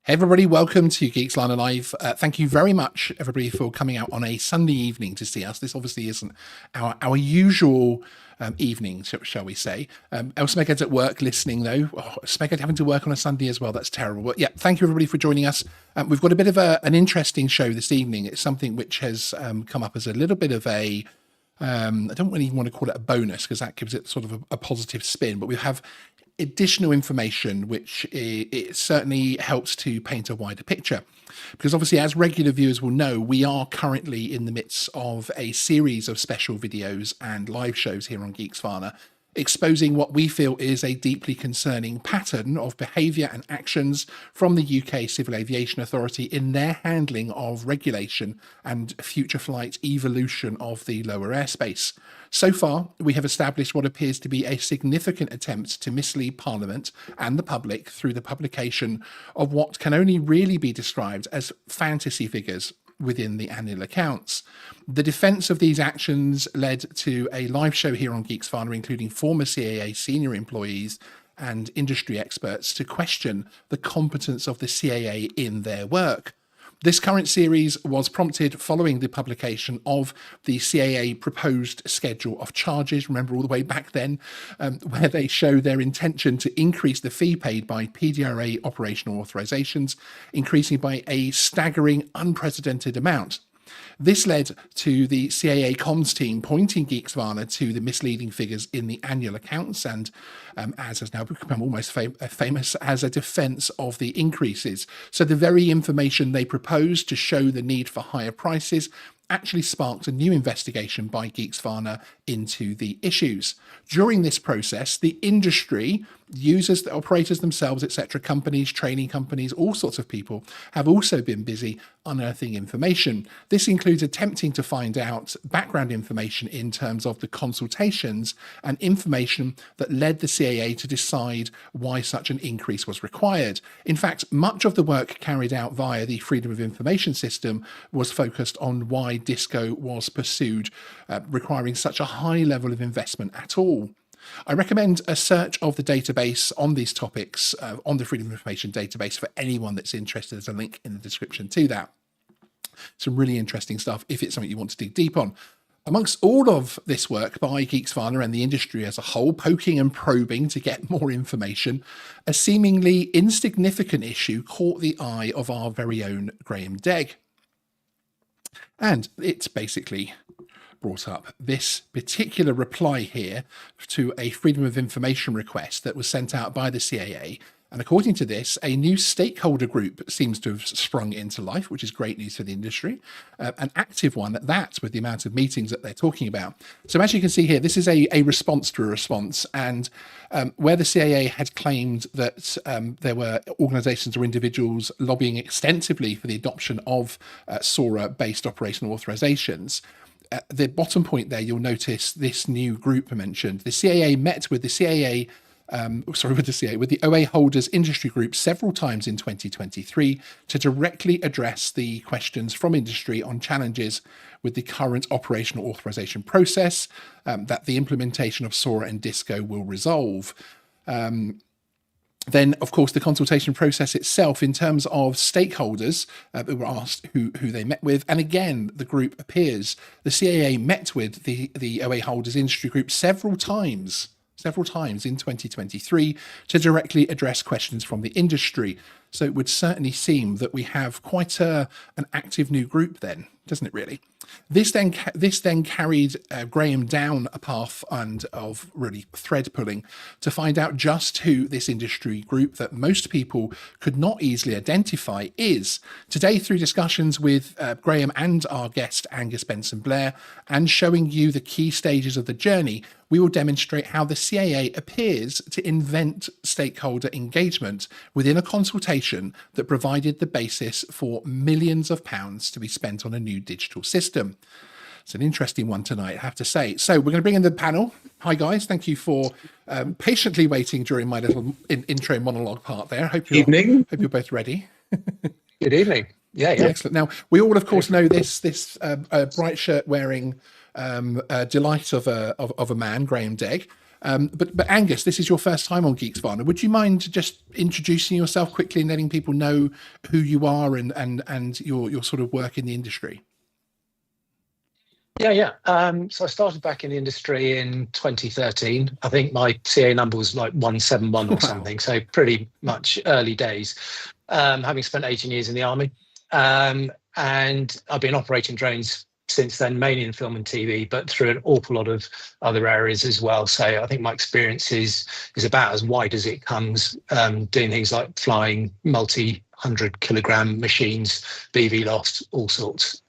Hey everybody, welcome to Geeksvana Live. Thank you very much, everybody, for coming out on a Sunday evening to see us. This obviously isn't our usual evening, shall we say. Smeghead's at work listening, though. Oh, Smeghead having to work on a Sunday as well. That's terrible. But yeah, thank you everybody for joining us. We've got a bit of an interesting show this evening. It's something which has come up as a little bit of a I don't really want to call it a bonus because that gives it sort of a positive spin, but we have additional information which it certainly helps to paint a wider picture, because obviously, as regular viewers will know, we are currently in the midst of a series of special videos and live shows here on Geeksvana, exposing what we feel is a deeply concerning pattern of behaviour and actions from the UK Civil Aviation Authority in their handling of regulation and future flight evolution of the lower airspace. So far, we have established what appears to be a significant attempt to mislead Parliament and the public through the publication of what can only really be described as fantasy figures within the annual accounts. The defence of these actions led to a live show here on Geeksvana, including former CAA senior employees and industry experts, to question the competence of the CAA in their work. This current series was prompted following the publication of the CAA proposed schedule of charges, remember all the way back then, where they show their intention to increase the fee paid by PDRA operational authorisations, increasing by a staggering, unprecedented amount. This led to the CAA comms team pointing Geeksvana to the misleading figures in the annual accounts and, as has now become almost famous, as a defence of the increases. So the very information they proposed to show the need for higher prices actually sparked a new investigation by Geeksvana into the issues. During this process, the industry, users, the operators themselves, etc., companies, training companies, all sorts of people have also been busy unearthing information. This includes attempting to find out background information in terms of the consultations and information that led the CAA to decide why such an increase was required. In fact, much of the work carried out via the Freedom of Information system was focused on why DISCO was pursued, requiring such a high level of investment at all. I recommend a search of the database on these topics on the Freedom of Information database for anyone that's interested. There's a link in the description to that. Some really interesting stuff if it's something you want to dig deep on. Amongst all of this work by Geeksvana and the industry as a whole, poking and probing to get more information, a seemingly insignificant issue caught the eye of our very own Graham Degg. And it's basically brought up this particular reply here to a Freedom of Information request that was sent out by the CAA. And according to this, a new stakeholder group seems to have sprung into life, which is great news for the industry, an active one at that, with the amount of meetings that they're talking about. So as you can see here, this is a response to a response, and where the CAA had claimed that there were organisations or individuals lobbying extensively for the adoption of SORA-based operational authorisations. At the bottom point there, you'll notice this new group mentioned. The CAA met with the CAA, with the OA holders industry group several times in 2023 to directly address the questions from industry on challenges with the current operational authorization process that the implementation of SORA and DISCO will resolve. Then, of course, the consultation process itself, in terms of stakeholders who were asked who they met with. And again, the group appears. The CAA met with the OA holders industry group several times in 2023 to directly address questions from the industry. So it would certainly seem that we have quite an active new group then, doesn't it really? This then carried Graham down a path of really thread pulling to find out just who this industry group that most people could not easily identify is. Today, through discussions with Graham and our guest Angus Benson-Blair, and showing you the key stages of the journey, we will demonstrate how the CAA appears to invent stakeholder engagement within a consultation that provided the basis for millions of pounds to be spent on a new digital system. It's an interesting one tonight, I have to say. So we're going to bring in the panel. Hi, guys. Thank you for patiently waiting during my little intro monologue part there. Hope you're both ready. Good evening. Yeah. Excellent. Now, we all, of course, know this bright shirt wearing delight of a man, Graham Degg. But Angus, this is your first time on Geeksvana. Would you mind just introducing yourself quickly and letting people know who you are and your sort of work in the industry? Yeah. So I started back in the industry in 2013. I think my CA number was like 171 or something. So pretty much early days, having spent 18 years in the army. And I've been operating drones since then, mainly in film and TV, but through an awful lot of other areas as well. So I think my experience is about as wide as it comes, doing things like flying multi-100-kilogram machines, BV lost, all sorts,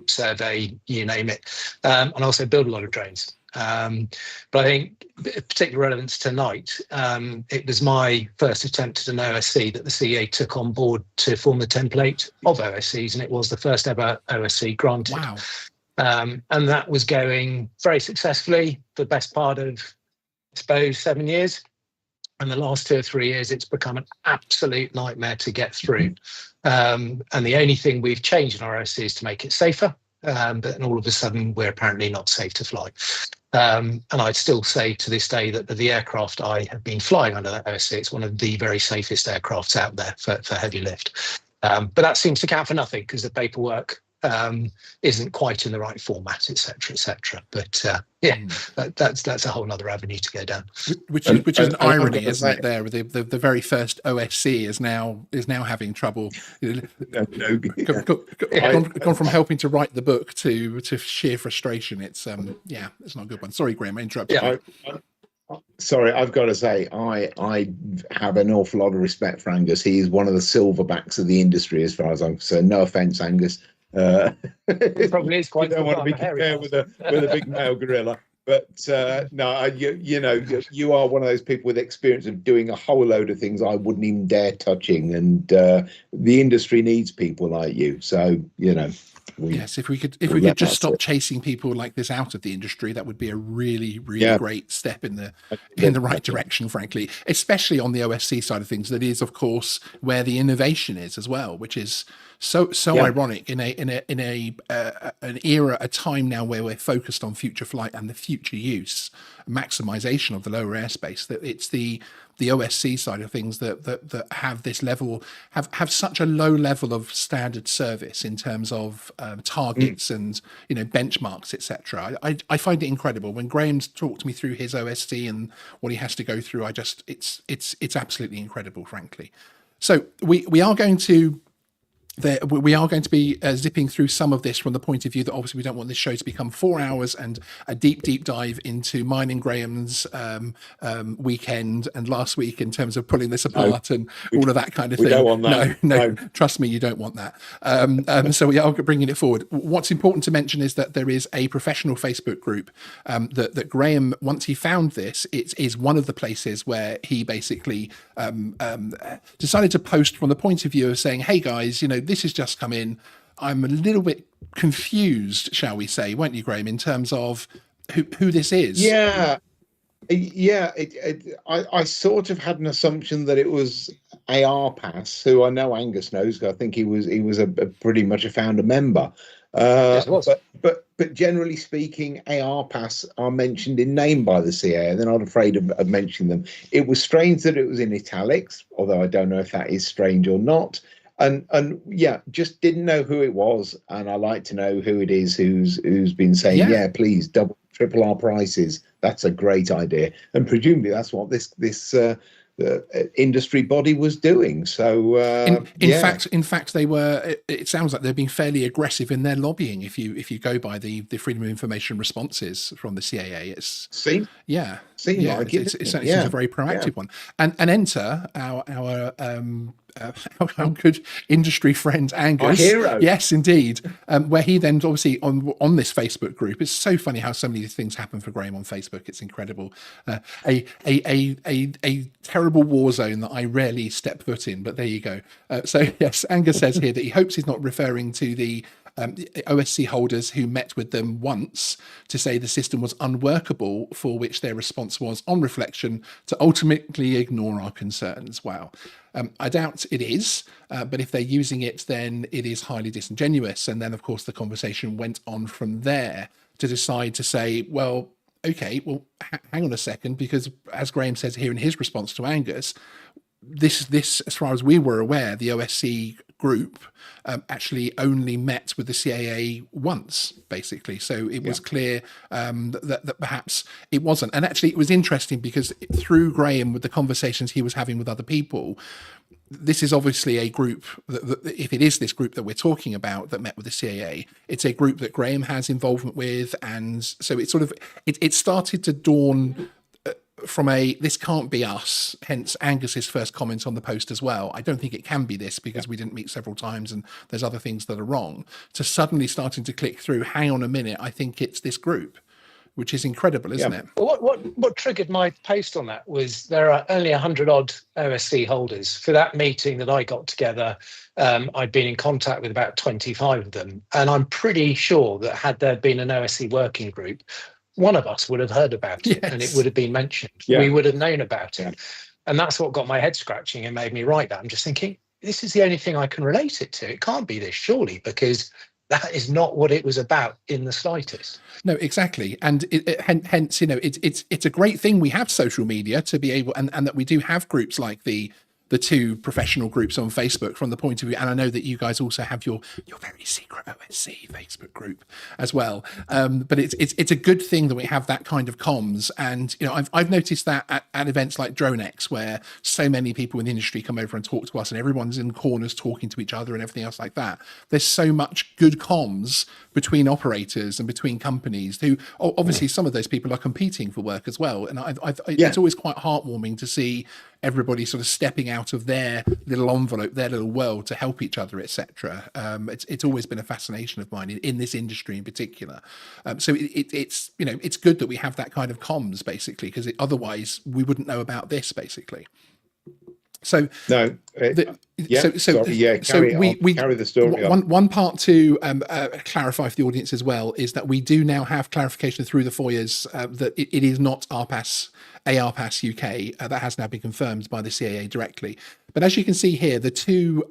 survey, you name it, and also build a lot of drones. But I think particular relevance tonight, it was my first attempt at an OSC that the CEA took on board to form the template of OSCs, and it was the first ever OSC granted. Wow. And that was going very successfully for the best part of, I suppose, 7 years. And the last 2 or 3 years, it's become an absolute nightmare to get through. And the only thing we've changed in our OSC is to make it safer. But then all of a sudden, we're apparently not safe to fly. And I'd still say to this day that the aircraft I have been flying under that OSC, it's one of the very safest aircrafts out there for heavy lift. But that seems to count for nothing because the paperwork isn't quite in the right format, etc. But that's a whole other avenue to go down. Which is an irony, isn't it? There, the very first OSC is now having trouble. Gone from helping to write the book to sheer frustration. It's it's not a good one. Sorry, Graham, I interrupted you. Sorry, I've got to say, I have an awful lot of respect for Angus. He is one of the silverbacks of the industry, as far as I'm concerned. No offence, Angus. It probably is quite. You don't want to be compared with a big male gorilla, but no, you are one of those people with experience of doing a whole load of things I wouldn't even dare touching, and the industry needs people like you. So yes, if we could just stop chasing people like this out of the industry, that would be a really great step in the right direction, frankly, especially on the OSC side of things. That is, of course, where the innovation is as well, which is so ironic in an era, a time now where we're focused on future flight and the future use, maximization of the lower airspace. That it's the OSC side of things that have this level, have such a low level of standard service in terms of targets and benchmarks, etc. I find it incredible when Graham's talked me through his OSC and what he has to go through. It's absolutely incredible, frankly. So we are going to be zipping through some of this from the point of view that obviously we don't want this show to become 4 hours and a deep dive into mine and Graham's weekend and last week in terms of pulling this apart and all of that kind of thing. Don't want that. No, trust me, you don't want that. So we are bringing it forward. What's important to mention is that there is a professional Facebook group that Graham, once he found this, it is one of the places where he basically decided to post from the point of view of saying, hey guys, this has just come in. I'm a little bit confused, shall we say, weren't you, Graham, in terms of who this is? Yeah. I sort of had an assumption that it was AR Pass, who I know Angus knows. I think he was a pretty much a founder member. Yes, it was. But generally speaking, AR Pass are mentioned in name by the CA, and they're not afraid of mentioning them. It was strange that it was in italics, although I don't know if that is strange or not. And just didn't know who it was, and I like to know who it is who's been saying, please double, triple our prices. That's a great idea, and presumably that's what this industry body was doing. So in fact, they were. It sounds like they're being fairly aggressive in their lobbying. If you go by the Freedom of Information responses from the CAA, it certainly seems a very proactive one. And enter our good industry friend Angus, our hero. Yes, indeed. Where he then obviously on this Facebook group. It's so funny how so many things happen for Graham on Facebook. It's incredible. A terrible war zone that I rarely step foot in, but there you go. So yes, Angus says here that he hopes he's not referring to the OSC holders who met with them once to say the system was unworkable, for which their response was, on reflection, to ultimately ignore our concerns. Wow. I doubt it is, but if they're using it, then it is highly disingenuous. And then, of course, the conversation went on from there to decide to say, well, okay, well, hang on a second, because as Graham says here in his response to Angus, this, as far as we were aware, the OSC group actually only met with the CAA once, basically. So it was clear that perhaps it wasn't. And actually, it was interesting because through Graham, with the conversations he was having with other people, this is obviously a group that, if it is this group that we're talking about that met with the CAA, it's a group that Graham has involvement with. And so it sort of, it started to dawn from this can't be us, hence Angus's first comment on the post as well. I don't think it can be this because we didn't meet several times and there's other things that are wrong, to suddenly starting to click through, hang on a minute, I think it's this group, which is incredible, isn't it? What triggered my post on that was there are only 100 odd OSC holders. For that meeting that I got together, I'd been in contact with about 25 of them. And I'm pretty sure that had there been an OSC working group, one of us would have heard about it and it would have been mentioned. We would have known about it. And that's what got my head scratching and made me write that. I'm just thinking, this is the only thing I can relate it to. It can't be this, surely, because that is not what it was about in the slightest. No, exactly. And hence, it's a great thing we have social media to be able, and that we do have groups like the two professional groups on Facebook from the point of view, and I know that you guys also have your very secret OSC Facebook group as well. But it's a good thing that we have that kind of comms. And I've noticed that at events like DroneX, where so many people in the industry come over and talk to us, and everyone's in corners talking to each other and everything else like that. There's so much good comms between operators and between companies who, obviously, some of those people are competing for work as well. And it's always quite heartwarming to see everybody sort of stepping out of their little envelope, their little world, to help each other, etc. It's always been a fascination of mine in this industry in particular. So it's good that we have that kind of comms, basically, because otherwise we wouldn't know about this, basically. So no, carry the story on. One part to clarify for the audience as well is that we do now have clarification through the FOIAs that it is not ARPAS UK. That has now been confirmed by the CAA directly. But as you can see here, the two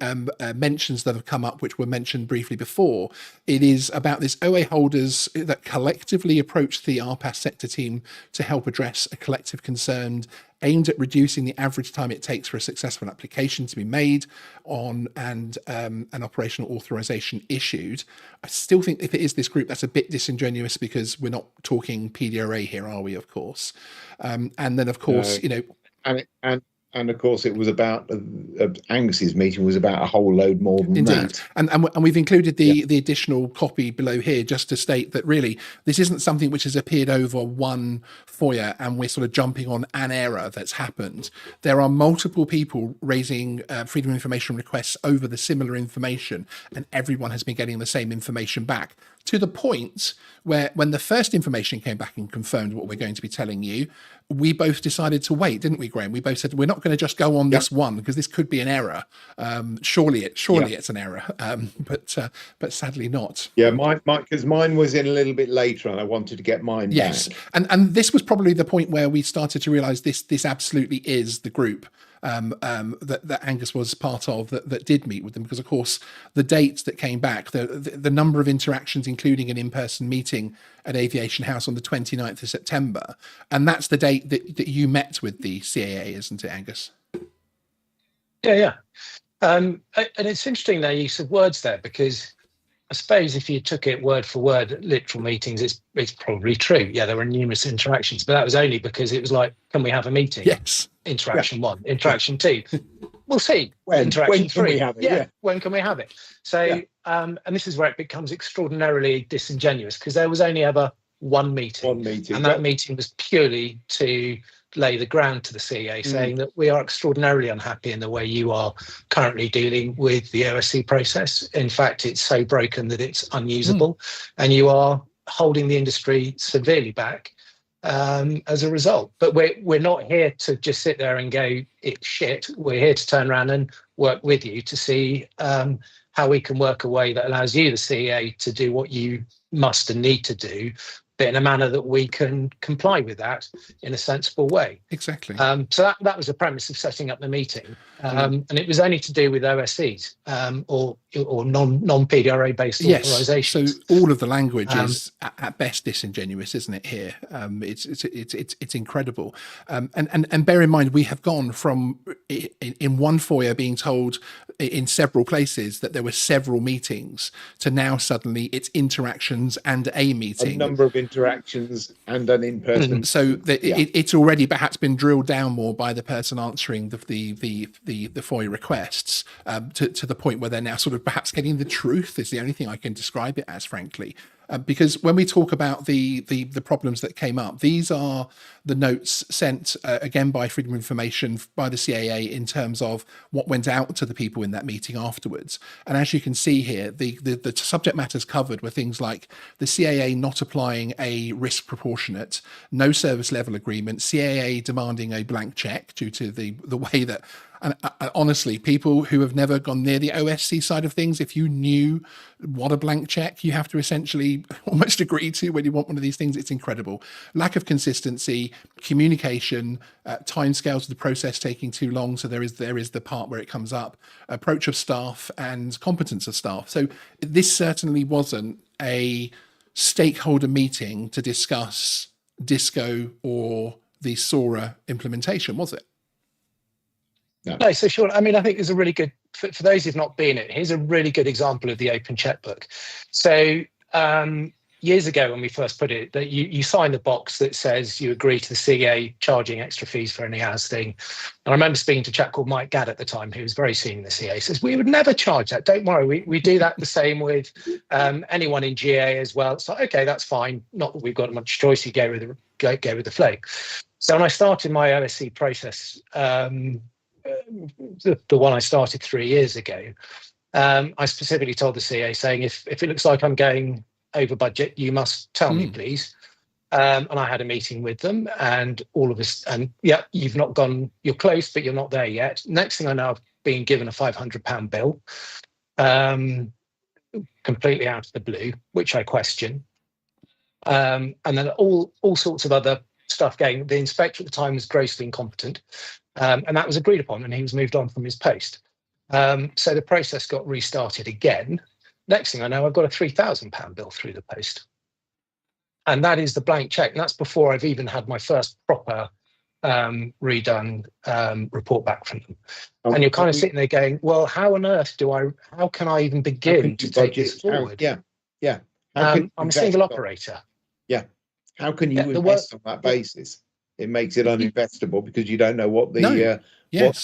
mentions that have come up, which were mentioned briefly before, it is about this OA holders that collectively approached the ARPAS sector team to help address a collective concern aimed at reducing the average time it takes for a successful application to be made on and an operational authorization issued. I still think if it is this group, that's a bit disingenuous because we're not talking PDRA here, are we? Of course. And then, of course, And of course, it was about Angus's meeting was about a whole load more than Indeed. that. And we've included the additional copy below here just to state that really this isn't something which has appeared over one FOIA and we're sort of jumping on an error that's happened. There are multiple people raising freedom of information requests over the similar information, and everyone has been getting the same information back, to the point where when the first information came back and confirmed what we're going to be telling you, we both decided to wait, didn't we, Graham? We both said we're not going to just go on this one because this could be an error. Surely it's an error, but sadly not. Yeah, because mine was in a little bit later, and I wanted to get mine back. And this was probably the point where we started to realise this absolutely is the group that Angus was part of that did meet with them, because of course the dates that came back, the number of interactions, including an in-person meeting at Aviation House on the 29th of September, and that's the date that you met with the CAA, isn't it, Angus? Yeah. And it's interesting their use of words there, because I suppose if you took it word for word at literal meetings, it's probably true. Yeah, there were numerous interactions, but that was only because it was like, can we have a meeting? Yes. Interaction 1, interaction 2. We'll see. When interaction 3. When can we have it? Yeah. When can we have it? So, and this is where it becomes extraordinarily disingenuous, because there was only ever one meeting. And that meeting was purely to lay the ground to the CAA, saying that we are extraordinarily unhappy in the way you are currently dealing with the OSC process. In fact, it's so broken that it's unusable, and you are holding the industry severely back as a result. But we're not here to just sit there and go, it's shit. We're here to turn around and work with you to see how we can work a way that allows you, the CAA, to do what you must and need to do, but in a manner that we can comply with that in a sensible way. Exactly. So that was the premise of setting up the meeting, and it was only to do with OSCs or non-PDRA based authorizations. So all of the language is at best disingenuous, isn't it? Here, it's incredible. And bear in mind, we have gone from in one FOIA being told in several places that there were several meetings to now suddenly it's interactions and a meeting. A number of interactions and an in-person. So it's already perhaps been drilled down more by the person answering the FOIA requests to the point where they're now sort of perhaps getting the truth is the only thing I can describe it as, frankly. Because when we talk about the problems that came up, these are the notes sent again by Freedom of Information by the CAA in terms of what went out to the people in that meeting afterwards. And as you can see here, the subject matters covered were things like the CAA not applying a risk proportionate, no service level agreement, CAA demanding a blank check due to the way that. And honestly, people who have never gone near the OSC side of things, if you knew what a blank check you have to essentially almost agree to when you want one of these things, it's incredible. Lack of consistency, communication, timescales of the process taking too long. So there is the part where it comes up, approach of staff and competence of staff. So this certainly wasn't a stakeholder meeting to discuss DISCO or the SORA implementation, was it? No, so sure. I mean, I think there's a really good, for those who've not been it, here's a really good example of the open checkbook. So years ago when we first put it, that you sign the box that says you agree to the CA charging extra fees for any hours thing. And I remember speaking to a chap called Mike Gadd at the time, who was very senior in the CA, says, we would never charge that. Don't worry. We do that the same with anyone in GA as well. So, okay, that's fine. Not that we've got much choice. You go with the flow. So when I started my OSC process, the one I started 3 years ago, I specifically told the CA saying, if it looks like I'm going over budget, you must tell me, please. And I had a meeting with them and all of us, and you've not gone, you're close, but you're not there yet. Next thing I know, I've been given a £500 bill, completely out of the blue, which I question. And then all sorts of other stuff going. The inspector at the time was grossly incompetent. And that was agreed upon, and he was moved on from his post. So the process got restarted again. Next thing I know, I've got a £3,000 bill through the post. And that is the blank check. And that's before I've even had my first proper redone report back from them. And you're kind of sitting there going, well, how on earth how can I even begin to take this forward? Yeah. I'm a single operator. Yeah. How can you invest on that basis? It makes it uninvestable because you don't know what the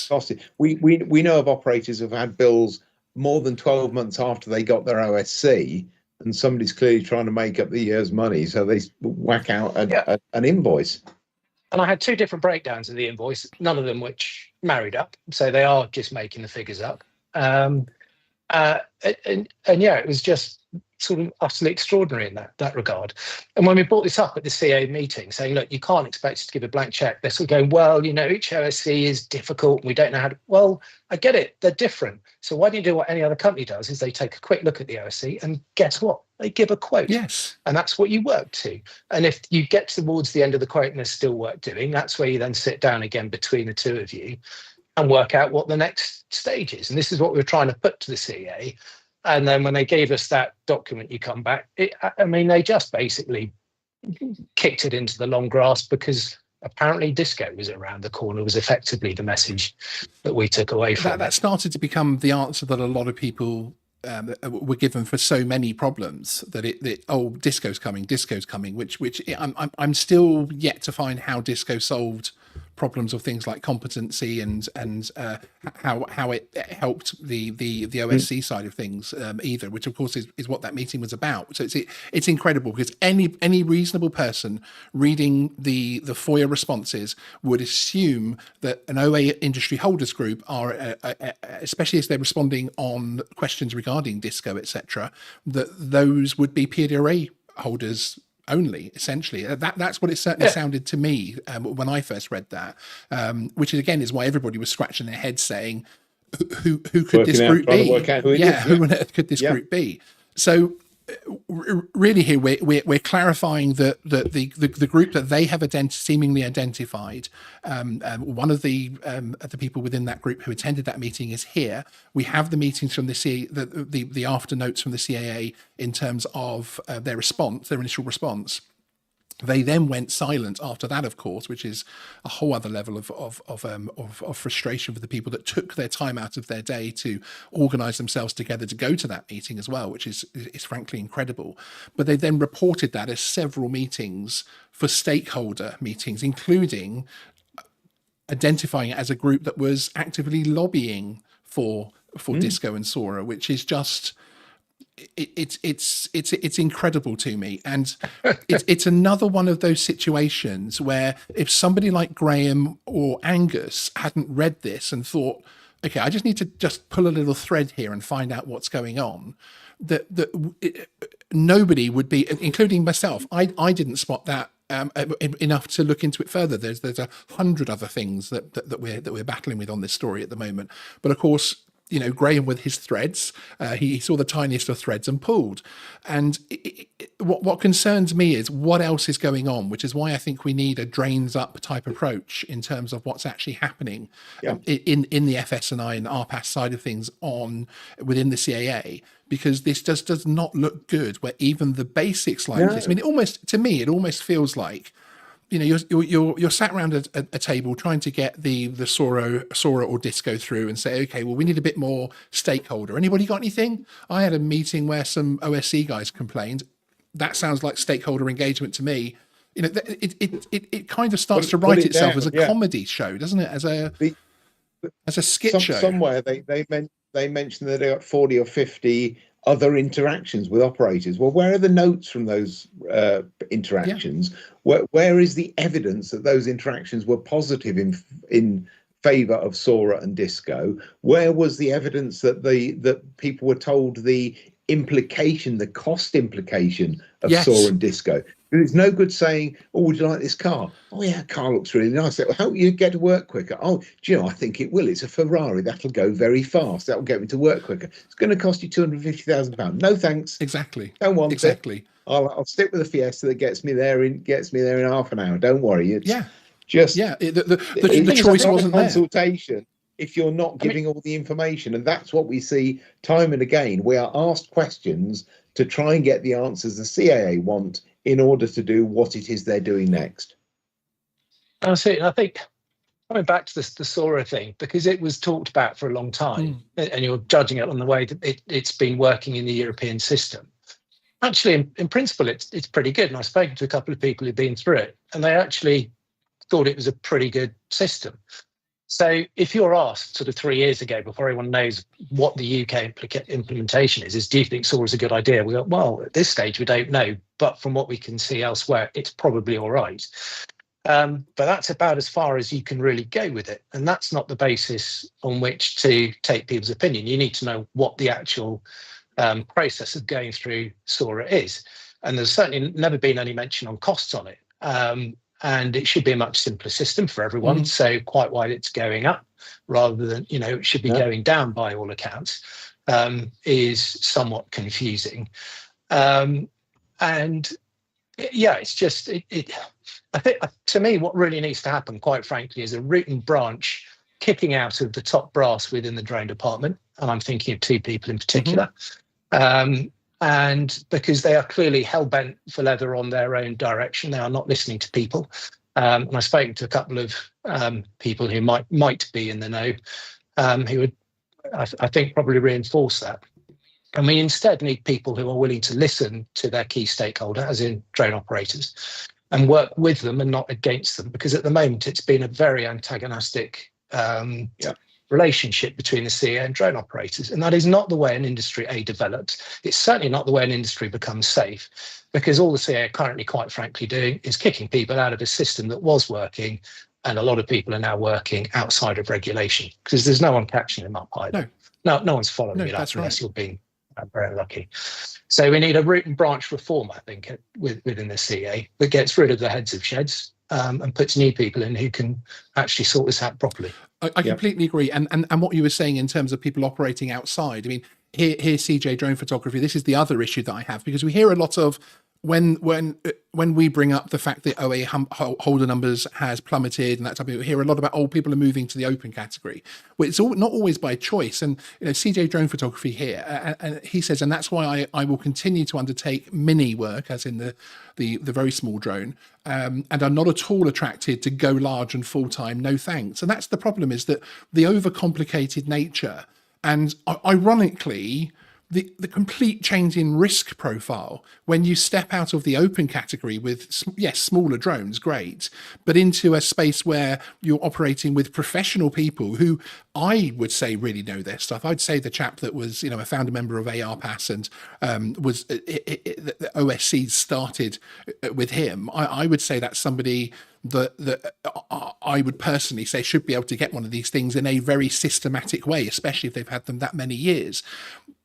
cost is. We know of operators who've had bills more than 12 months after they got their OSC, and somebody's clearly trying to make up the year's money, so they whack out an invoice. And I had two different breakdowns of the invoice, none of them which married up, so they are just making the figures up. And it was just sort of utterly extraordinary in that regard. And when we brought this up at the CA meeting, saying, look, you can't expect us to give a blank check, they're sort of going, well, each OSC is difficult and we don't know how to. Well, I get it, they're different. So why don't you do what any other company does, is they take a quick look at the OSC and guess what? They give a quote. Yes. And that's what you work to. And if you get towards the end of the quote and there's still work doing, that's where you then sit down again between the two of you and work out what the next stage is. And this is what we were trying to put to the CA. And then when they gave us that document, you come back, they just basically kicked it into the long grass because apparently DISCO was around the corner, was effectively the message that we took away from it. That started to become the answer that a lot of people were given for so many problems, that DISCO's coming, which I'm still yet to find how DISCO solved problems of things like competency and how it helped the OSC side of things either, which of course is what that meeting was about. So it's incredible because any reasonable person reading the FOIA responses would assume that an OA industry holders group are, especially as they're responding on questions regarding DISCO, etc., that those would be PDRA holders only, essentially. That's what it certainly sounded to me when I first read that, which again is why everybody was scratching their heads saying, who could this group be? Who on earth could this group be? So really here we're clarifying that the group that they have seemingly identified, one of the people within that group who attended that meeting is here. We have the meetings from the after notes from the CAA in terms of their initial response. They then went silent after that, of course, which is a whole other level of frustration for the people that took their time out of their day to organise themselves together to go to that meeting as well, which is frankly incredible. But they then reported that as several meetings for stakeholder meetings, including identifying it as a group that was actively lobbying for Disco and Sora, which is just. It's incredible to me, and it's another one of those situations where if somebody like Graham or Angus hadn't read this and thought, okay, I just need to just pull a little thread here and find out what's going on, nobody would be, including myself. I didn't spot that enough to look into it further. There's 100 other things that we're battling with on this story at the moment, but of course. Graham with his threads, he saw the tiniest of threads and pulled. And what concerns me is what else is going on, which is why I think we need a drains up type approach in terms of what's actually happening in the FS&I and RPAS side of things within the CAA, because this just does not look good. Where even the basics like this, I mean, it almost feels like. You're sat around a table trying to get the Sora or Disco through and say, okay, well, we need a bit more stakeholder. Anybody got anything? I had a meeting where some OSC guys complained. That sounds like stakeholder engagement to me. It kind of starts to write itself as a comedy show, doesn't it? As a skit show. Somewhere they mentioned that they got 40 or 50 other interactions with operators. Well, where are the notes from those interactions? Where is the evidence that those interactions were positive in favour of Sora and Disco? Where was the evidence that people were told the cost implication of Sora and Disco? It's no good saying, oh, would you like this car? Oh, yeah, car looks really nice. It'll help you get to work quicker. Oh, do you know, I think it will. It's a Ferrari. That'll go very fast. That'll get me to work quicker. It's going to cost you £250,000. No, thanks. Exactly. Don't want it. I'll stick with the Fiesta that gets me there in half an hour. don't worry. It's the choice wasn't there. Consultation. If you're not giving all the information, and that's what we see time and again. We are asked questions to try and get the answers the CAA want in order to do what it is they're doing next. I think coming back to the Sora thing, because it was talked about for a long time, and you're judging it on the way that it's been working in the European system. Actually, in principle, it's pretty good. And I've spoken to a couple of people who've been through it, and they actually thought it was a pretty good system. So if you're asked sort of 3 years ago, before anyone knows what the UK implementation is do you think Sora is a good idea? We go, well, at this stage, we don't know. But from what we can see elsewhere, it's probably all right. But that's about as far as you can really go with it. And that's not the basis on which to take people's opinion. You need to know what the actual process of going through Sora is. And there's certainly never been any mention on costs on it. And it should be a much simpler system for everyone. So quite why it's going up rather than, it should be going down by all accounts, is somewhat confusing. It's just, I think to me, what really needs to happen, quite frankly, is a root and branch kicking out of the top brass within the drone department. And I'm thinking of two people in particular. And because they are clearly hell-bent for leather on their own direction, they are not listening to people. And I've spoken to a couple of people who might be in the know, who would, I think, probably reinforce that. And we instead need people who are willing to listen to their key stakeholder, as in drone operators, and work with them and not against them. Because at the moment, it's been a very antagonistic relationship between the CAA and drone operators. And that is not the way an industry develops. It's certainly not the way an industry becomes safe, because all the CAA are currently, quite frankly, doing is kicking people out of a system that was working, and a lot of people are now working outside of regulation because there's no one catching them up either. No one's following it up unless you're being very lucky. So we need a root and branch reform, I think, within the CAA that gets rid of the heads of sheds and puts new people in who can actually sort this out properly. I completely agree. And what you were saying in terms of people operating outside, I mean, here CJ drone photography, this is the other issue that I have, because we hear a lot of when we bring up the fact that OA holder numbers has plummeted and that type of, we hear a lot about people are moving to the open category. Well, it's not always by choice. And CJ drone photography here, and he says, and that's why I will continue to undertake mini work, as in the very small drone, and I'm not at all attracted to go large and full time. No thanks. And that's the problem, is that the overcomplicated nature, and ironically, the complete change in risk profile when you step out of the open category with, yes, smaller drones, great, but into a space where you're operating with professional people who I would say really know their stuff. I'd say the chap that was, a founder member of ARPAS and was the OSC started with him. I would say that's somebody that I would personally say should be able to get one of these things in a very systematic way, especially if they've had them that many years.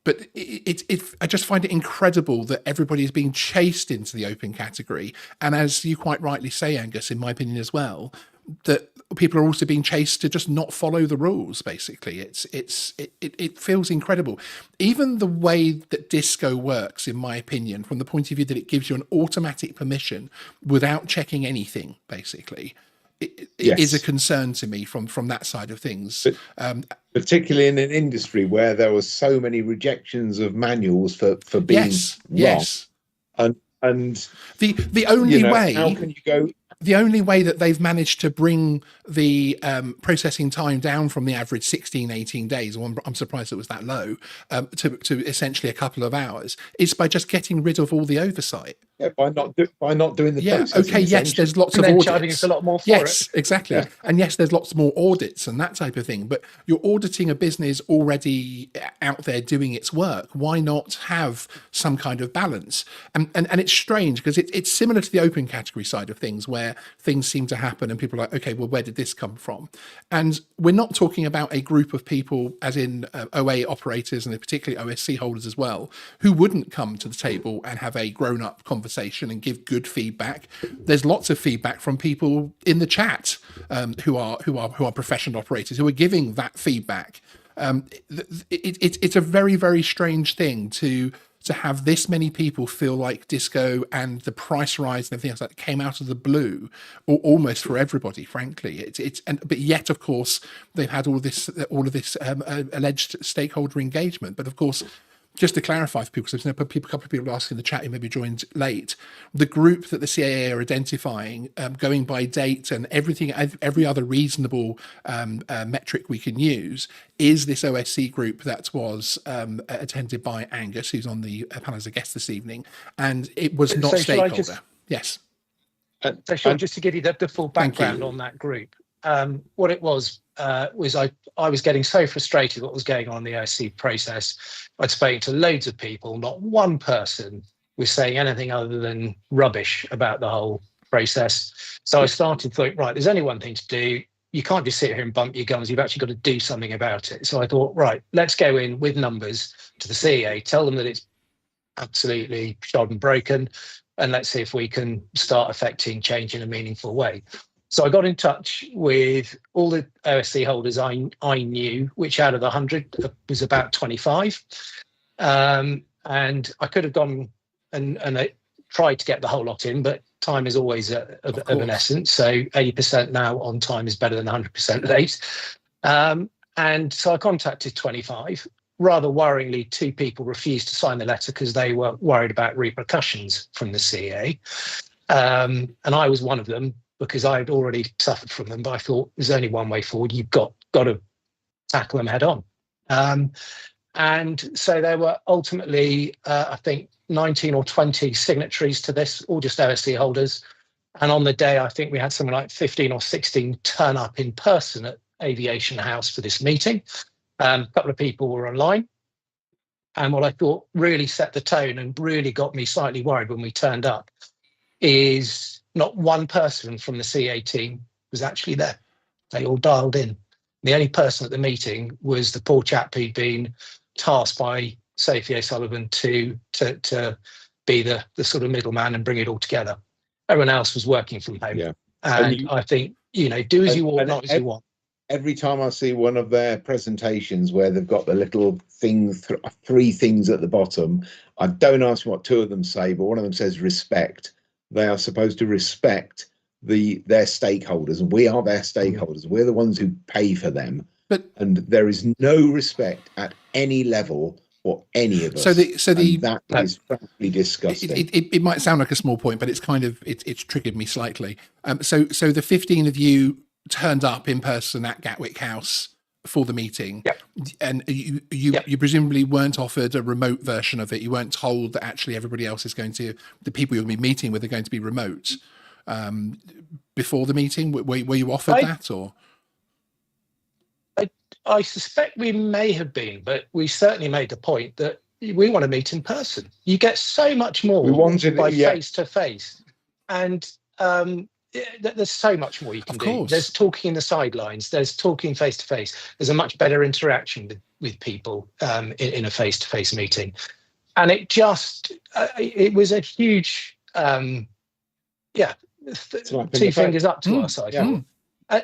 But I just find it incredible that everybody is being chased into the open category. And as you quite rightly say, Angus, in my opinion as well, that people are also being chased to just not follow the rules, basically. It feels incredible. Even the way that Disco works, in my opinion, from the point of view that it gives you an automatic permission without checking anything, basically, it is a concern to me from that side of things. Particularly in an industry where there were so many rejections of manuals for being wrong. And the only way, how can you go? The only way that they've managed to bring the processing time down from the average 16, 18 days, I'm surprised it was that low, to essentially a couple of hours, is by just getting rid of all the oversight. Yeah, by not doing the processing. Okay, yes, there's lots of audits. Charging us a lot more for yes, it. Exactly. Yeah. And yes, there's lots more audits and that type of thing, but you're auditing a business already out there doing its work. Why not have some kind of balance? And it's strange because it's similar to the open category side of things, where things seem to happen and people are like, okay, well, where did this come from? And we're not talking about a group of people, as in OA operators and particularly OSC holders as well, who wouldn't come to the table and have a grown-up conversation and give good feedback. There's lots of feedback from people in the chat who are professional operators who are giving that feedback. It's a very, very strange thing to have this many people feel like Disco and the price rise and everything else that came out of the blue, or almost for everybody, frankly. But yet, of course, they've had all of this alleged stakeholder engagement. But of course, just to clarify for people, because there's a couple of people asking in the chat who maybe joined late, the group that the CAA are identifying, going by date and every other reasonable metric we can use, is this OSC group that was attended by Angus, who's on the panel as a guest this evening, and it was not stakeholder. Yes. So Sean, just to give you the full background on that group, what it was I was getting so frustrated with what was going on in the OSC process. I'd spoken to loads of people, not one person was saying anything other than rubbish about the whole process. So I started thinking, right, there's only one thing to do. You can't just sit here and bump your gums. You've actually got to do something about it. So I thought, right, let's go in with numbers to the CAA, tell them that it's absolutely shod and broken, and let's see if we can start affecting change in a meaningful way. So I got in touch with all the OSC holders I knew, which out of the 100 was about 25. And I could have gone and tried to get the whole lot in, but time is always of an essence. So 80% now on time is better than 100% late. And so I contacted 25. Rather worryingly, 2 people refused to sign the letter because they were worried about repercussions from the CAA. And I was one of them, because I had already suffered from them, but I thought there's only one way forward. You've got to tackle them head on. And so there were ultimately, I think, 19 or 20 signatories to this, all just OSC holders. And on the day, I think we had something like 15 or 16 turn up in person at Aviation House for this meeting. A couple of people were online. And what I thought really set the tone and really got me slightly worried when we turned up is not one person from the CA team was actually there. They all dialed in. The only person at the meeting was the poor chap who'd been tasked by Sophie O'Sullivan to be the sort of middleman and bring it all together. Everyone else was working from home. Yeah. And I think, do as you want, not as you want. every time I see one of their presentations where they've got the little thing, three things at the bottom, I don't ask what two of them say, but one of them says respect. They are supposed to respect their stakeholders, and we are their stakeholders. We're the ones who pay for them. And there is no respect at any level for any of us. That is frankly disgusting. It might sound like a small point, but it's kind of it's triggered me slightly. So the 15 of you turned up in person at Gatwick House for the meeting, and you presumably weren't offered a remote version of it. You weren't told that actually everybody else is the people you'll be meeting with are going to be remote before the meeting. Were you offered that, or? I suspect we may have been, but we certainly made the point that we want to meet in person. You get so much more by face to face, and there's so much more you can do. There's talking in the sidelines. There's talking face to face. There's a much better interaction with people in a face to face meeting, and it was a huge two fingers up to us. I thought,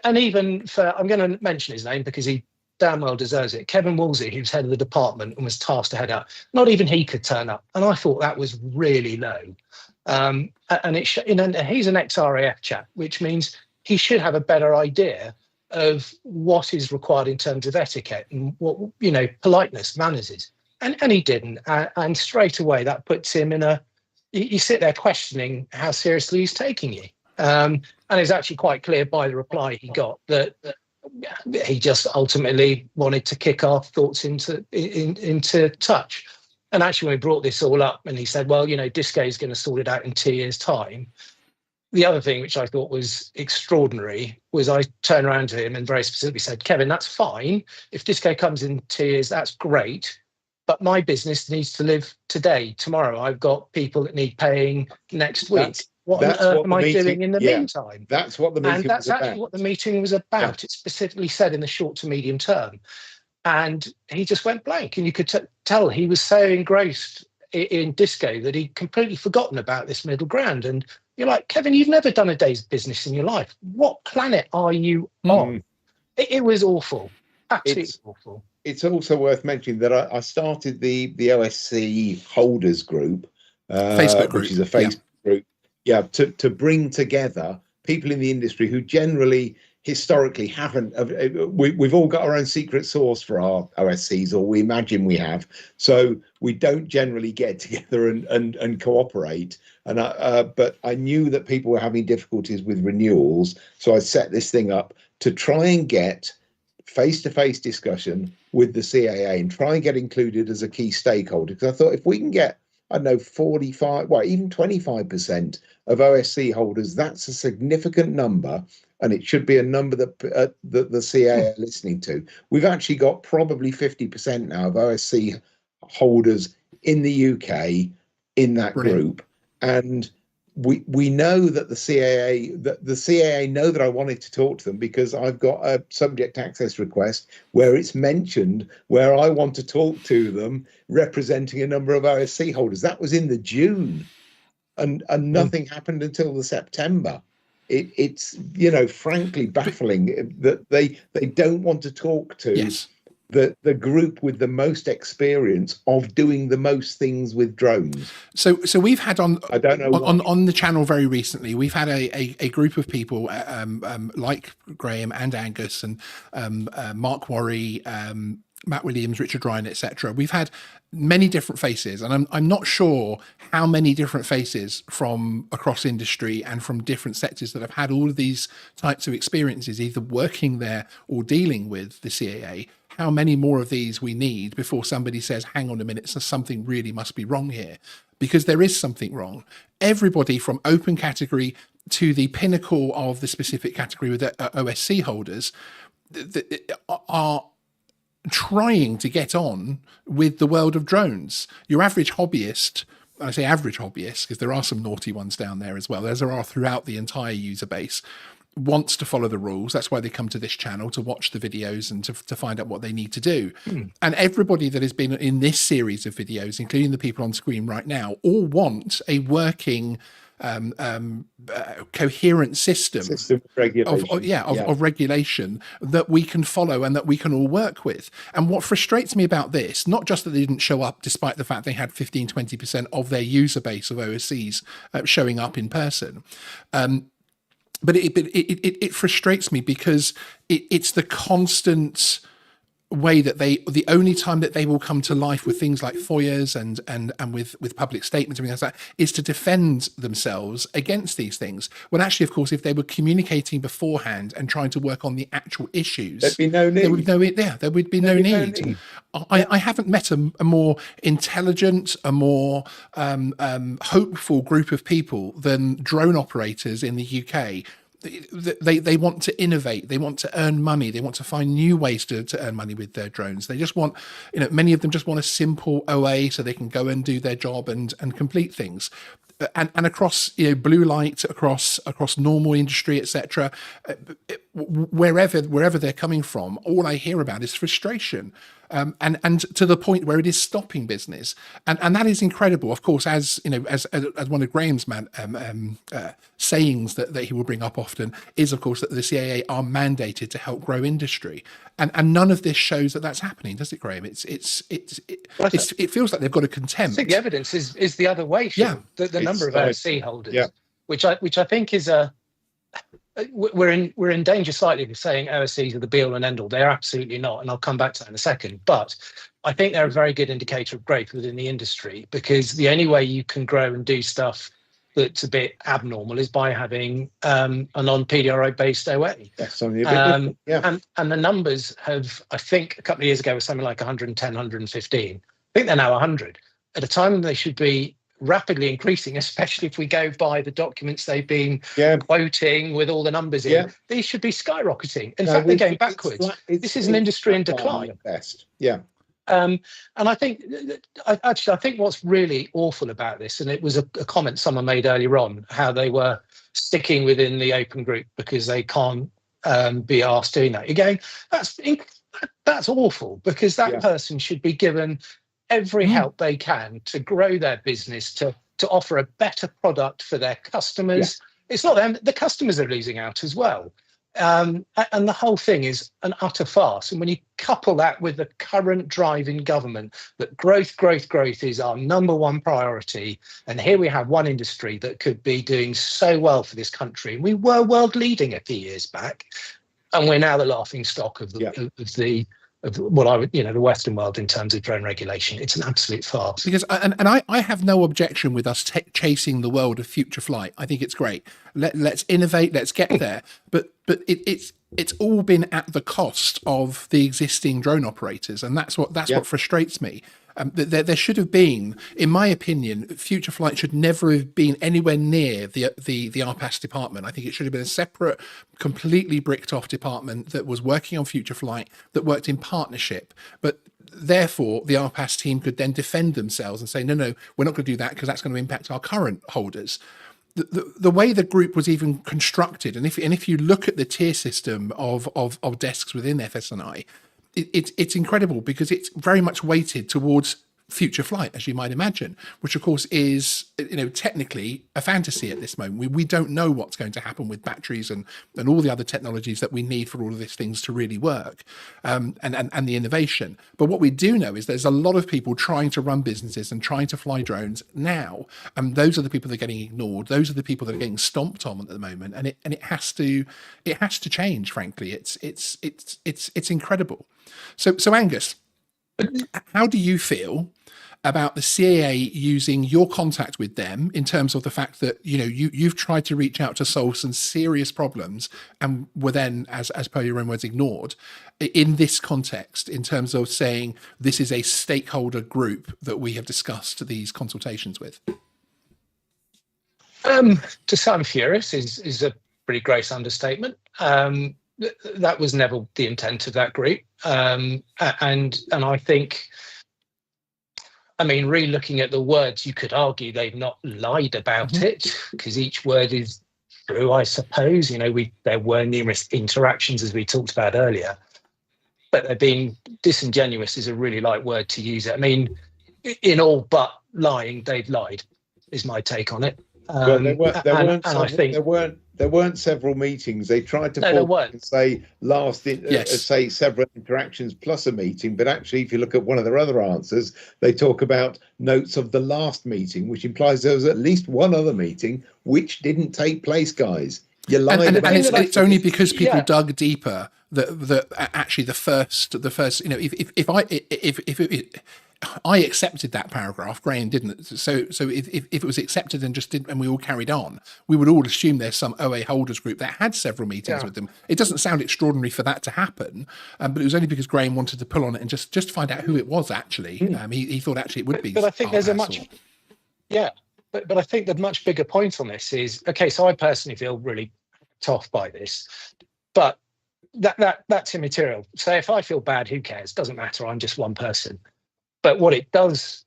and even for, I'm going to mention his name because he damn well deserves it. Kevin Woolsey, who's head of the department and was tasked to head up, not even he could turn up, and I thought that was really low. And he's an ex-RAF chap, which means he should have a better idea of what is required in terms of etiquette and what politeness, manners is, and he didn't. And straight away that puts him in you sit there questioning how seriously he's taking you. And it's actually quite clear by the reply he got that he just ultimately wanted to kick our thoughts into touch. And actually, when we brought this all up and he said, well, Disco is going to sort it out in 2 years' time. The other thing which I thought was extraordinary was I turned around to him and very specifically said, Kevin, that's fine. If Disco comes in 2 years, that's great. But my business needs to live today, tomorrow. I've got people that need paying next week. What on earth am I doing in the meantime? That's what the meeting was about. And that's actually what the meeting was about. Yeah. It specifically said in the short to medium term. And he just went blank. And you could tell he was so engrossed in Disco that he'd completely forgotten about this middle ground. And you're like, Kevin, you've never done a day's business in your life. What planet are you on? It was awful. Absolutely awful. It's also worth mentioning that I started the OSC holders group, Facebook group, which is a Facebook group, to bring together people in the industry who generally historically haven't. We've all got our own secret sauce for our OSCs, or we imagine we have. So we don't generally get together and cooperate. But I knew that people were having difficulties with renewals, so I set this thing up to try and get face-to-face discussion with the CAA and try and get included as a key stakeholder. Because I thought if we can get, 45, even 25% of OSC holders, that's a significant number, and it should be a number that the CAA are listening to. We've actually got probably 50% now of OSC holders in the UK in that group, and we know that the CAA know that I wanted to talk to them because I've got a subject access request where it's mentioned where I want to talk to them representing a number of OSC holders. That was in the June, and nothing happened until the September. It's frankly baffling that they don't want to talk to the group with the most experience of doing the most things with drones. So we've had on the channel very recently, we've had a group of people like Graham and Angus and Mark Worry, Matt Williams, Richard Ryan, etc. We've had many different faces, and I'm not sure how many different faces from across industry and from different sectors that have had all of these types of experiences, either working there or dealing with the CAA. How many more of these we need before somebody says, hang on a minute, so something really must be wrong here, because there is something wrong. Everybody from open category to the pinnacle of the specific category with OSC holders are trying to get on with the world of drones. Your average hobbyist, I say average hobbyist because there are some naughty ones down there as well, as there are throughout the entire user base, wants to follow the rules. That's why they come to this channel, to watch the videos and to find out what they need to do. And everybody that has been in this series of videos, including the people on screen right now, all want a working coherent system System regulation. of regulation that we can follow and that we can all work with. And what frustrates me about this, not just that they didn't show up despite the fact they had 15-20% of their user base of OSCs showing up in person, but it frustrates me because it's the constant way that the only time that they will come to life with things like FOIAs and with public statements and everything like that is to defend themselves against these things. When actually, of course, if they were communicating beforehand and trying to work on the actual issues, there'd be no need. There would be no need. I haven't met a more intelligent, a more hopeful group of people than drone operators in the UK. They want to innovate, they want to earn money, they want to find new ways to earn money with their drones. They just want, many of them just want a simple OA so they can go and do their job and complete things. And across blue light, across normal industry, etc., wherever they're coming from, all I hear about is frustration, and to the point where it is stopping business, and that is incredible. Of course, as one of Graham's sayings that he will bring up often is, of course, that the CAA are mandated to help grow industry, and none of this shows that that's happening, does it, Graham? It feels like they've got a contempt. I think the evidence is the other way. Sean. The number of OSC holders, which I think is we're in danger slightly of saying OSCs are the be all and end all. They're absolutely not, and I'll come back to that in a second. But I think they're a very good indicator of growth within the industry, because the only way you can grow and do stuff that's a bit abnormal is by having a non-PDRO based OA. That's only a bit different. And the numbers have, I think, a couple of years ago was something like 110, 115. I think they're now 100 at a time when they should be rapidly increasing, especially if we go by the documents they've been quoting with all the numbers in. These should be skyrocketing. In fact, they're going backwards. This is an industry in decline. At best. And I think what's really awful about this, and it was a comment someone made earlier on, how they were sticking within the open group because they can't be asked doing that. You're going, that's awful, because that person should be given every help they can to grow their business, to offer a better product for their customers. It's not them, the customers are losing out as well. And the whole thing is an utter farce. And when you couple that with the current drive in government that growth is our number one priority, and here we have one industry that could be doing so well for this country, and we were world leading a few years back, and we're now the laughing stock of the what I would, the Western world in terms of drone regulation. It's an absolute farce. Because I have no objection with us chasing the world of future flight. I think it's great. Let's innovate. Let's get there. But it's all been at the cost of the existing drone operators, and that's what frustrates me. There should have been, in my opinion, future flight should never have been anywhere near the RPAS department. I think it should have been a separate, completely bricked off department that was working on future flight, that worked in partnership. But therefore, the RPAS team could then defend themselves and say, no, we're not going to do that because that's going to impact our current holders. The way the group was even constructed, and if you look at the tier system of desks within FS&I, it's incredible, because it's very much weighted towards future flight, as you might imagine, which of course is technically a fantasy at this moment. We don't know what's going to happen with batteries and all the other technologies that we need for all of these things to really work, and the innovation. But what we do know is there's a lot of people trying to run businesses and trying to fly drones now, and those are the people that are getting ignored. Those are the people that are getting stomped on at the moment, and it has to change. Frankly, it's incredible. So Angus, how do you feel about the CAA using your contact with them in terms of the fact that you've tried to reach out to solve some serious problems and were then, as per your own words, ignored in this context, in terms of saying this is a stakeholder group that we have discussed these consultations with? To say I'm furious is a pretty gross understatement. That was never the intent of that group, and I think, re-looking at the words, you could argue they've not lied about it, because each word is true, I suppose. There were numerous interactions, as we talked about earlier, but they're being disingenuous is a really light word to use. In all but lying, they've lied, is my take on it. Well, And I think there weren't several meetings. They tried to no, there weren't. say Yes. say several interactions plus a meeting, but actually, if you look at one of their other answers, they talk about notes of the last meeting, which implies there was at least one other meeting which didn't take place, guys. You lied And about it's only because people Yeah. dug deeper that actually the first if I accepted that paragraph, Graham didn't. So if it was accepted and just did, and we all carried on, we would all assume there's some OA holders group that had several meetings with them. It doesn't sound extraordinary for that to happen, but it was only because Graham wanted to pull on it and just find out who it was actually. He thought actually it would be. But I think there's a much, but I think the much bigger point on this is, okay, so I personally feel really tough by this, but that's immaterial. So if I feel bad, who cares? Doesn't matter. I'm just one person. But where it does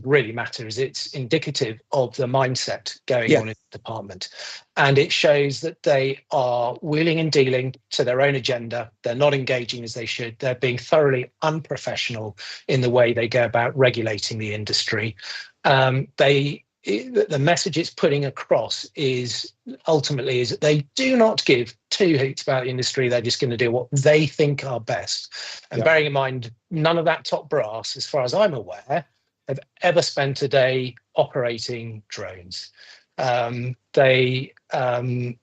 really matter is it's indicative of the mindset going on in the department. And it shows that they are wheeling and dealing to their own agenda. They're not engaging as they should. They're being thoroughly unprofessional in the way they go about regulating the industry. The message it's putting across is ultimately that they do not give two hoots about the industry. They're just going to do what they think are best. And bearing in mind, none of that top brass, as far as I'm aware, have ever spent a day operating drones. They're clueless,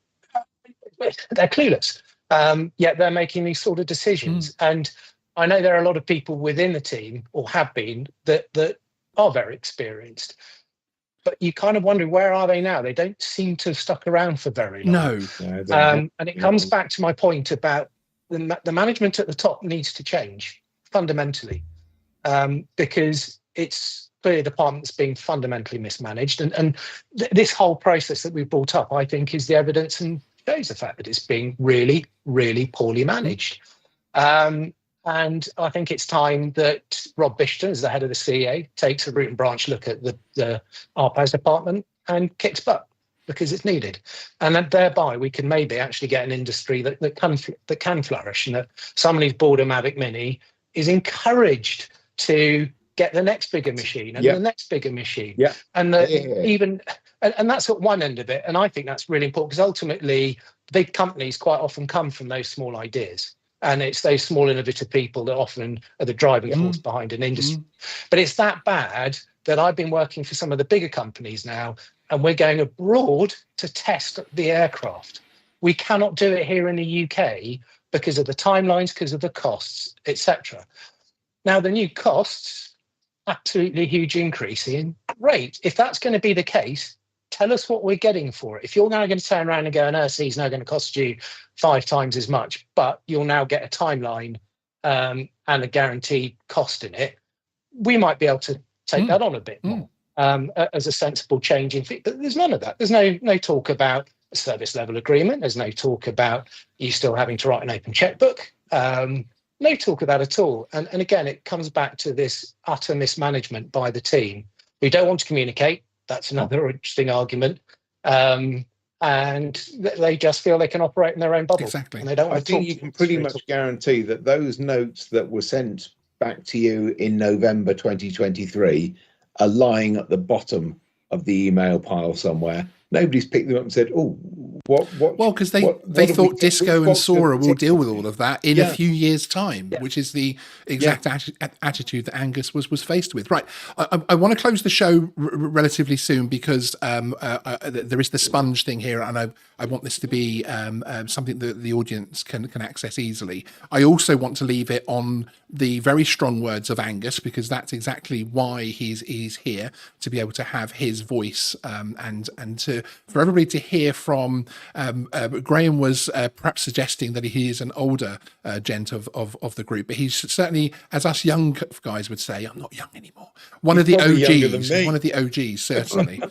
yet they're making these sort of decisions. And I know there are a lot of people within the team, or have been, that are very experienced. But you kind of wonder, where are they now? They don't seem to have stuck around for very long. No. And it comes back to my point about the management at the top needs to change fundamentally, because it's clearly a department that's being fundamentally mismanaged. And this whole process that we've brought up, I think, is the evidence and shows the fact that it's being really, really poorly managed. And I think it's time that Rob Bishton, as the head of the CAA, takes a root and branch look at the RPAS department and kicks butt, because it's needed. And then thereby we can maybe actually get an industry that can flourish, and that somebody who's bought a Mavic Mini is encouraged to get the next bigger machine and the next bigger machine. And and that's at one end of it. And I think that's really important, because ultimately big companies quite often come from those small ideas. And it's those small innovative people that often are the driving force behind an industry. But it's that bad that I've been working for some of the bigger companies now, and we're going abroad to test the aircraft. We cannot do it here in the UK because of the timelines, because of the costs, etc. Now, the new costs, absolutely huge increase in. Great. If that's going to be the case, tell us what we're getting for it. If you're now going to turn around and go, an RC is now going to cost you 5 times as much, but you'll now get a timeline and a guaranteed cost in it, we might be able to take that on a bit more as a sensible change in fee. But there's none of that. There's no talk about a service level agreement. There's no talk about you still having to write an open checkbook. No talk of that at all. And again, it comes back to this utter mismanagement by the team who don't want to communicate. That's another interesting argument. And they just feel they can operate in their own bubble. Exactly. And they don't want I think you can pretty much guarantee that those notes that were sent back to you in November 2023 are lying at the bottom of the email pile somewhere. Nobody's picked them up and said, "Oh, what?" Well, because they thought Disco and Sora will deal with all of that in a few years' time, which is the exact attitude that Angus was faced with. Right. I want to close the show relatively soon, because there is the sponge thing here, and I want this to be something that the audience can access easily. I also want to leave it on the very strong words of Angus, because that's exactly why he's here, to be able to have his voice and for everybody to hear from. Graham was perhaps suggesting that he is an older gent of the group, but he's certainly, as us young guys would say, I'm not young anymore, one of the OGs, certainly,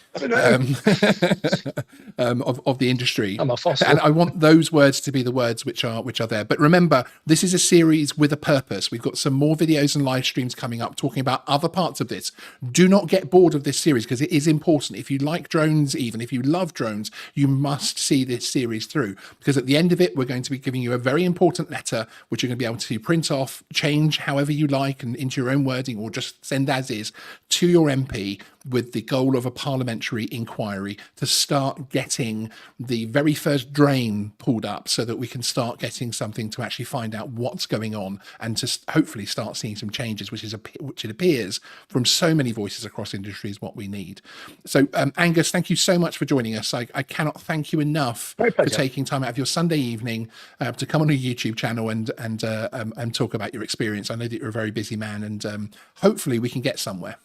of the industry. I'm a fossil. And I want those words to be the words which are there. But remember, this is a series with a purpose. We've got some more videos and live streams coming up talking about other parts of this. Do not get bored of this series, because it is important. If you like drones, even if you love drones, you must see this series through, because at the end of it, we're going to be giving you a very important letter, which you're going to be able to print off, change however you like and into your own wording, or just send as is to your MP, with the goal of a parliamentary inquiry to start getting the very first drain pulled up, so that we can start getting something to actually find out what's going on, and to hopefully start seeing some changes, which it appears from so many voices across industry is what we need. So Angus, thank you so much for joining us. I cannot thank you enough for taking time out of your Sunday evening to come on a YouTube channel and talk about your experience. I know that you're a very busy man, and hopefully we can get somewhere.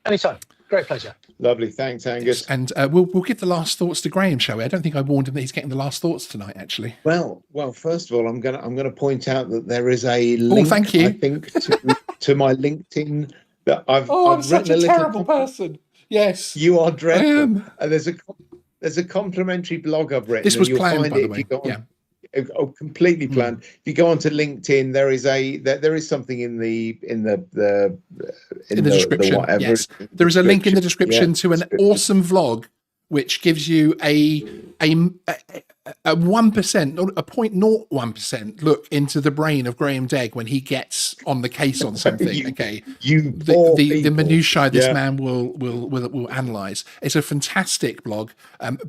Anytime. Great pleasure. Lovely. Thanks, Angus. And we'll give the last thoughts to Graham, shall we? I don't think I warned him that he's getting the last thoughts tonight, actually. Well. First of all, I'm gonna point out that there is a link. Thank you. I think to my LinkedIn that I've. I'm such a terrible person. Yes, you are dreadful. I am. And there's a complimentary blog I've written. This was and planned, find by it the if way. you go on, Yeah. Oh, completely planned. If you go onto LinkedIn, there is something in the description. The whatever. Yes, there is a link in the description to an awesome vlog, which gives you a 1%, not a 0.01% look into the brain of Graham Degg when he gets on the case on something. The minutiae this man will analyze. It's a fantastic blog,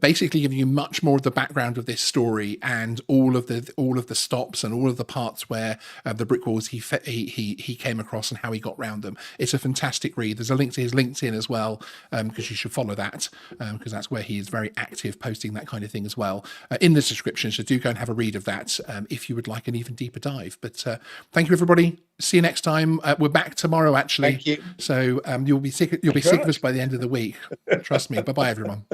basically giving you much more of the background of this story and all of the stops and all of the parts where the brick walls he came across and how he got round them. It's a fantastic read. There's a link to his LinkedIn as well, because you should follow that, because that's where he is very active, posting that kind of thing as well. In the description, so do go and have a read of that if you would like an even deeper dive. But thank you, everybody. See you next time. We're back tomorrow, actually. Thank you. So you'll be sick of us by the end of the week. Trust me. Bye-bye, everyone.